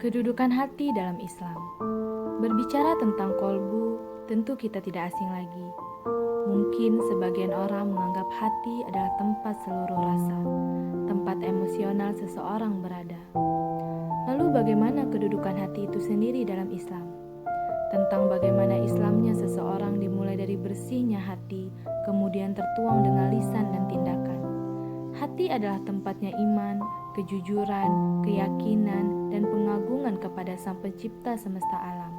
Kedudukan hati dalam Islam. Berbicara tentang kolbu, tentu kita tidak asing lagi. Mungkin sebagian orang menganggap hati adalah tempat seluruh rasa, tempat emosional seseorang berada. Lalu bagaimana kedudukan hati itu sendiri dalam Islam? Tentang bagaimana Islamnya seseorang dimulai dari bersihnya hati, kemudian tertuang dengan lisan dan tindakan. Hati adalah tempatnya iman, kejujuran, keyakinan, dan pengagungan kepada Sang Pencipta semesta alam.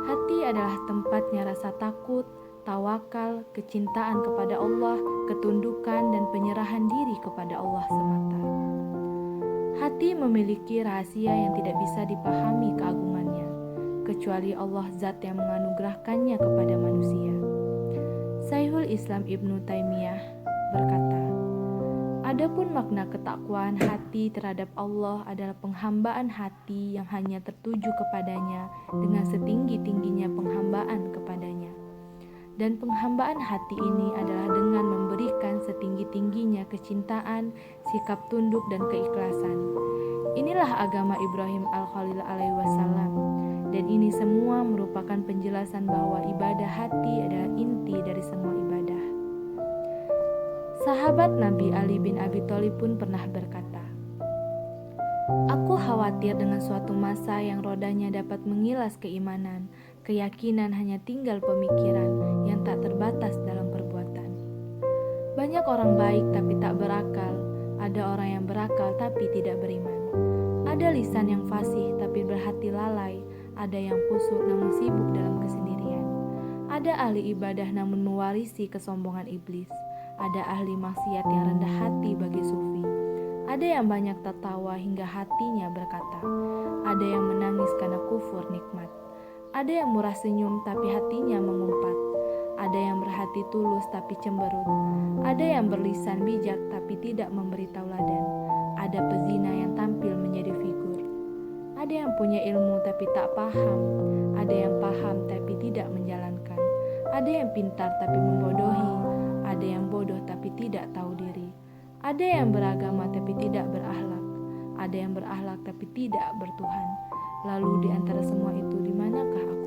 Hati adalah tempatnya rasa takut, tawakal, kecintaan kepada Allah, ketundukan, dan penyerahan diri kepada Allah semata. Hati memiliki rahasia yang tidak bisa dipahami keagungannya, kecuali Allah Zat yang menganugerahkannya kepada manusia. Syekhul Islam Ibnu Taimiyah berkata, adapun makna ketakwaan hati terhadap Allah adalah penghambaan hati yang hanya tertuju kepadanya dengan setinggi-tingginya penghambaan kepadanya. Dan penghambaan hati ini adalah dengan memberikan setinggi-tingginya kecintaan, sikap tunduk dan keikhlasan. Inilah agama Ibrahim Al-Khalil alaihi wasallam. Dan ini semua merupakan penjelasan bahwa ibadah hati adalah inti dari semua ibadah. Sahabat Nabi Ali bin Abi Thalib pun pernah berkata, aku khawatir dengan suatu masa yang rodanya dapat mengilas keimanan, keyakinan hanya tinggal pemikiran yang tak terbatas dalam perbuatan. Banyak orang baik tapi tak berakal, ada orang yang berakal tapi tidak beriman. Ada lisan yang fasih tapi berhati lalai, ada yang khusyuk namun sibuk dalam kesendirian. Ada ahli ibadah namun mewarisi kesombongan iblis. Ada ahli maksiat yang rendah hati bagi sufi. Ada yang banyak tertawa hingga hatinya berkata. Ada yang menangis karena kufur nikmat. Ada yang murah senyum tapi hatinya mengumpat. Ada yang berhati tulus tapi cemberut. Ada yang berlisan bijak tapi tidak memberi tauladan. Ada pezina yang tampil menjadi figur. Ada yang punya ilmu tapi tak paham. Ada yang paham tapi tidak menjalankan. Ada yang pintar tapi membodohi. Ada yang bodoh tapi tidak tahu diri. Ada yang beragama tapi tidak berakhlak. Ada yang berakhlak tapi tidak bertuhan. Lalu di antara semua itu di manakah aku?